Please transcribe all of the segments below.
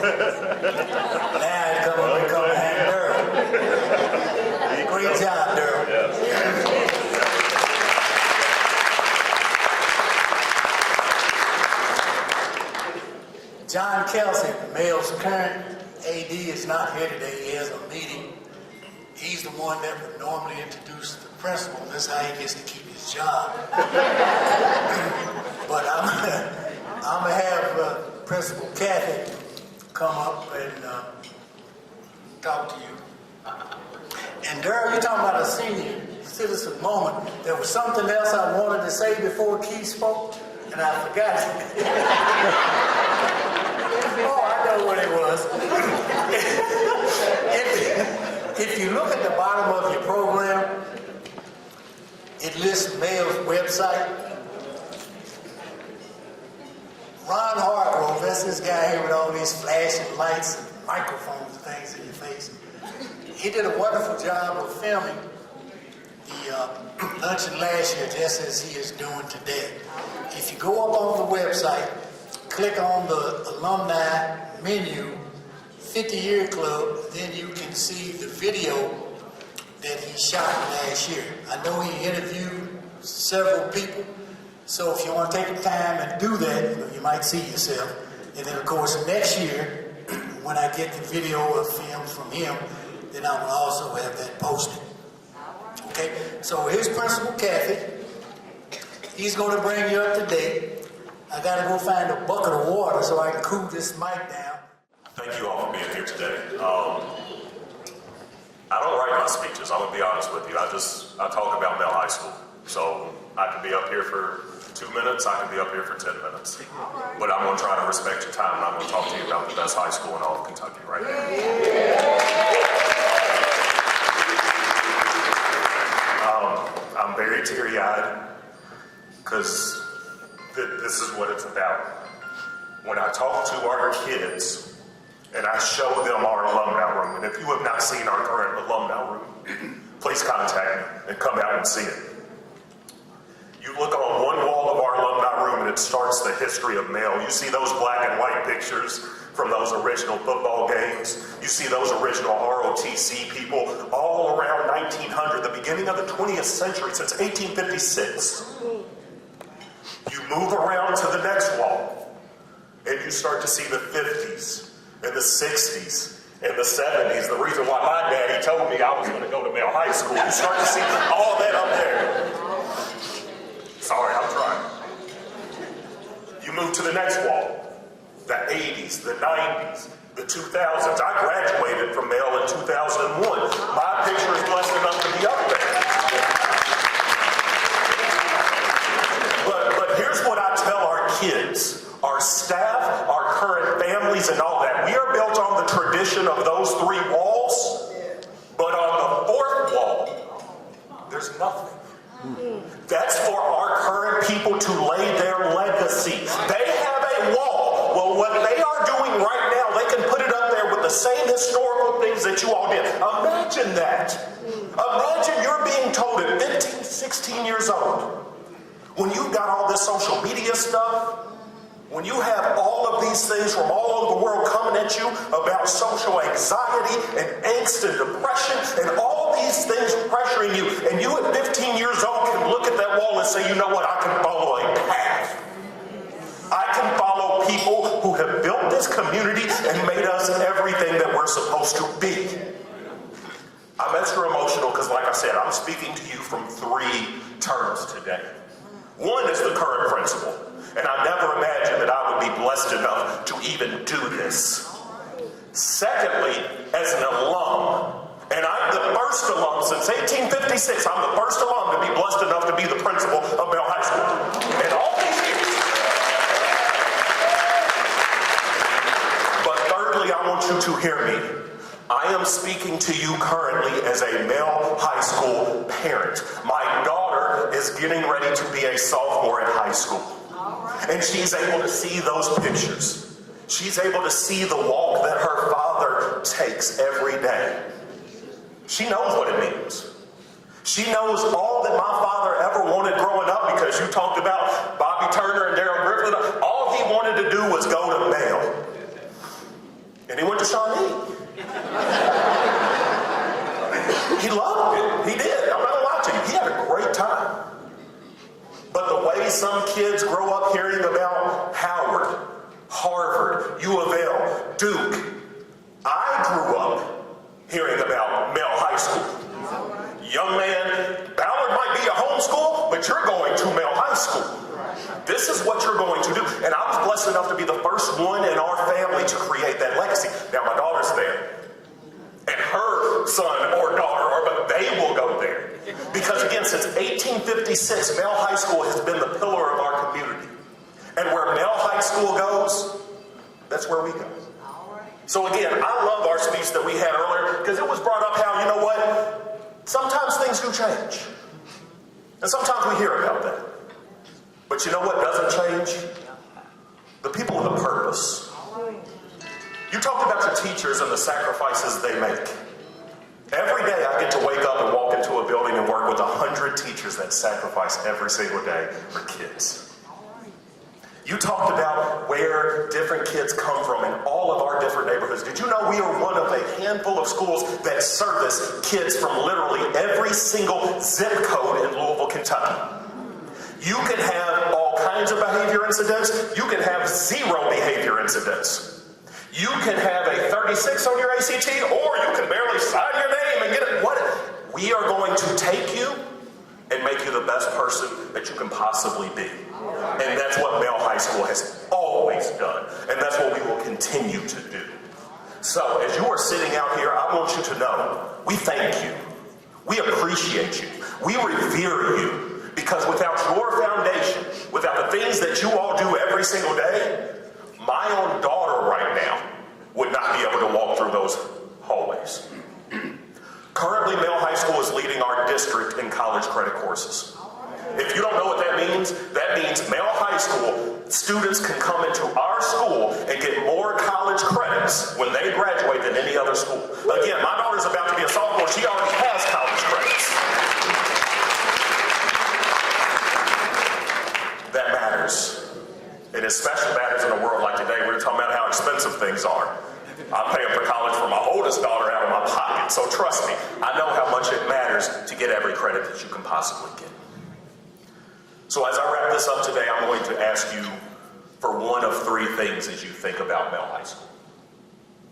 Now it's coming hand Durham. Great job, Durham. Yes. John Cathey, Mail's current AD, is not here today. He has a meeting. He's the one that would normally introduce the principal. That's how he gets to keep his job. But I'm gonna have Principal Cathey come up and talk to you. And Durham, you're talking about a senior citizen moment. There was something else I wanted to say before Keith spoke, and I forgot it. Oh, I know what it was. If you look at the bottom of your program, it lists Mail's website. Ron Hargrove, that's this guy here with all these flashing lights and microphones and things in your face. He did a wonderful job of filming the luncheon last year, just as he is doing today. If you go up on the website, click on the alumni menu, 50-year club, then you can see the video that he shot last year. I know he interviewed several people, so if you want to take the time and do that, you might see yourself. And then, of course, next year, when I get the video or film from him, then I will also have that posted. Okay, so here's Principal Cathey. He's going to bring you up to date. I got to go find a bucket of water so I can cool this mic down. Thank you all for being here today. I don't write my speeches, I'm going to be honest with you. I talk about Mel High School. So I can be up here for 2 minutes, I can be up here for 10 minutes. But I'm going to try to respect your time, and I'm going to talk to you about the best high school in all of Kentucky right now. I'm very teary-eyed because this is what it's about. When I talk to our kids and I show them our alumni room, and if you have not seen our current alumni room, please contact me and come out and see it. You look on one wall of our alumni room and it starts the history of Mail. You see those black and white pictures from those original football games. You see those original ROTC people all around 1900, the beginning of the 20th century, since 1856. You move around to the next wall and you start to see the 50s and the 60s and the 70s. The reason why my daddy told me I was going to go to Mail High School. You start to see all that up there. Sorry, I'm trying. You move to the next wall. The 80s, the 90s, the 2000s. I graduated from Mail in 2001. My picture is blessed enough to be up there. But here's what I tell our kids, our staff, our current families, and all that. We are built on the tradition of those 3 walls, but on the 4th wall, there's nothing. That's for our current people to lay their legacy. They have a wall. Well, what they are doing right now, they can put it up there with the same historical things that you all did. Imagine that. Imagine you're being told at 15, 16 years old, when you've got all this social media stuff, when you have all of these things from all over the world coming at you about social anxiety and angst and depression and all these things pressuring you, and you at 15 years old can look at that wall and say, you know what, I can follow a path. I can follow people who have built this community and made us everything that we're supposed to be. I'm extra emotional because, like I said, I'm speaking to you from 3 terms today. One is the current principal. And I never imagined that I would be blessed enough to even do this. Secondly, as an alum, and I'm the first alum since 1856, I'm the first alum to be blessed enough to be the principal of Mail High School. And all these years. But thirdly, I want you to hear me. I am speaking to you currently as a Mail High School parent. My daughter is getting ready to be a sophomore at high school. And she's able to see those pictures. She's able to see the walk that her father takes every day. She knows what it means. She knows all that my father ever wanted growing up, because you talked about Bobby Turner and Darryl Griffin. All he wanted to do was go to Mail. some kids grow up hearing about Howard, Harvard, U of L, Duke. I grew up hearing about Mel High School. Young man, Ballard might be a homeschool, but you're going to Mel High School. This is what you're going to do. And I was blessed enough to be the first one in our family to create that legacy. Now my daughter's there. And her son or daughter, but they will go there. Because again, since 1856, Mel High School has been the pillar of our community. And where Mel High School goes, that's where we go. So again, I love our speech that we had earlier because it was brought up how, you know what, sometimes things do change. And sometimes we hear about that. But you know what doesn't change? The people of the purpose. You talked about your teachers and the sacrifices they make. Every day I get to wake up and walk into a building and work with 100 teachers that sacrifice every single day for kids. You talked about where different kids come from in all of our different neighborhoods. Did you know we are one of a handful of schools that service kids from literally every single zip code in Louisville, Kentucky? You can have all kinds of behavior incidents. You can have zero behavior incidents. You can have a 36 on your ACT, or you can barely sign your name and get it. What? We are going to take you and make you the best person that you can possibly be. And that's what Mel High School has always done. And that's what we will continue to do. So as you are sitting out here, I want you to know, we thank you. We appreciate you. We revere you. Because without your foundation, without the things that you all do every single day, my own daughter right now would not be able to walk through those hallways. Currently, Mel High School is leading our district in college credit courses. If you don't know what that means Mel High School students can come into our school and get more college credits when they graduate than any other school. Again, my daughter's about to be a sophomore. She already has college credits. That matters. It especially matters in a world like today. We're talking about how expensive things are. I'm paying for college for my oldest daughter out of my pocket. So trust me, I know how much it matters to get every credit that you can possibly get. So as I wrap this up today, I'm going to ask you for one of three things as you think about Mel High School.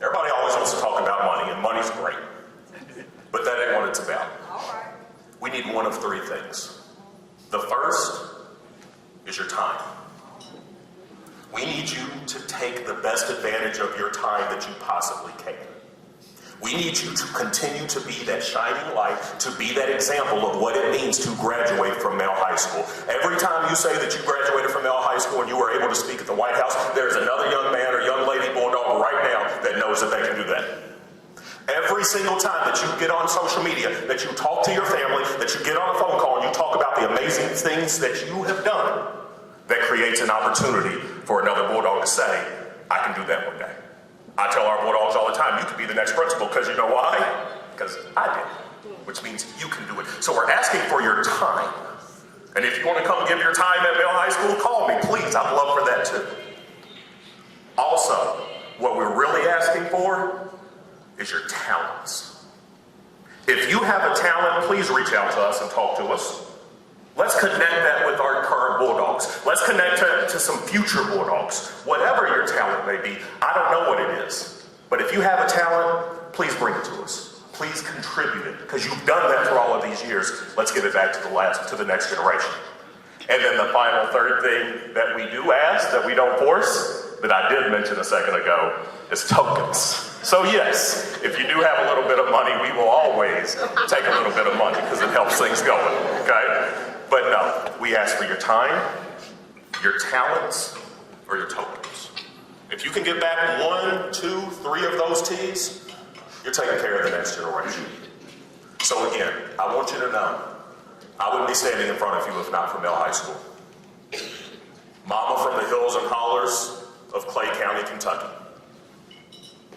Everybody always wants to talk about money, and money's great. But that ain't what it's about. We need one of three things. The first is your time. We need you to take the best advantage of your time that you possibly can. We need you to continue to be that shining light, to be that example of what it means to graduate from Mel High School. Every time you say that you graduated from Mel High School and you were able to speak at the White House, there's another young man or young lady bulldog right now that knows that they can do that. Every single time that you get on social media, that you talk to your family, that you get on a phone call and you talk about the amazing things that you have done, that creates an opportunity for another bulldog to say, I can do that one day. I tell our bulldogs all the time, you could be the next principal, because you know why? Because I did, which means you can do it. So we're asking for your time. And if you want to come give your time at Mel High School, call me, please. I'd love for that too. Also, what we're really asking for is your talents. If you have a talent, please reach out to us and talk to us. Let's connect that with our current Bulldogs. Let's connect to some future Bulldogs. Whatever your talent may be, I don't know what it is. But if you have a talent, please bring it to us. Please contribute it, because you've done that for all of these years. Let's give it back to the next generation. And then the final third thing that we do ask, that we don't force, that I did mention a second ago, is tokens. So yes, if you do have a little bit of money, we will always take a little bit of money because it helps things going, okay? But no, we ask for your time, your talents, or your tokens. If you can get back 1, 2, 3 of those T's, you're taking care of the next generation. So again, I want you to know, I wouldn't be standing in front of you if not for Mel High School. Mama from the hills and hollers of Clay County, Kentucky.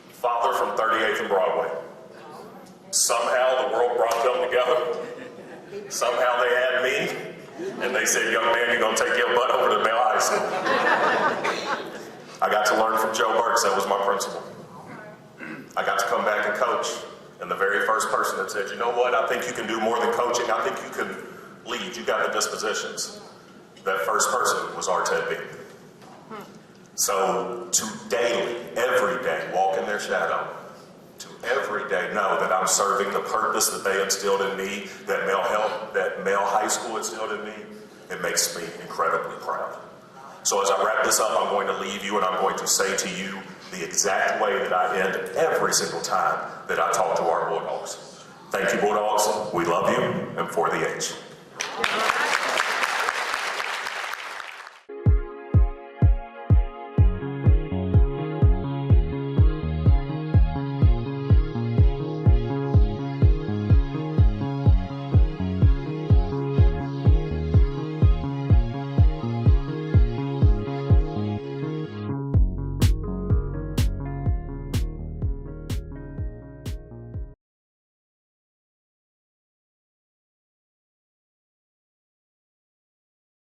Father from 38th and Broadway. Somehow the world brought them together. Somehow they had me, and they said, young man, you're going to take your butt over to Mel High School. I got to learn from Joe Burks. That was my principal. I got to come back and coach, and the very first person that said, you know what, I think you can do more than coaching. I think you can lead. You got the dispositions. that first person was our Ted Bean. So to daily, every day, walk in their shadow, to every day know that I'm serving the purpose that they instilled in me, that Male High School instilled in me, it makes me incredibly proud. So as I wrap this up, I'm going to leave you and I'm going to say to you the exact way that I end every single time that I talk to our Bulldogs. Thank you, Bulldogs. We love you, and for the H.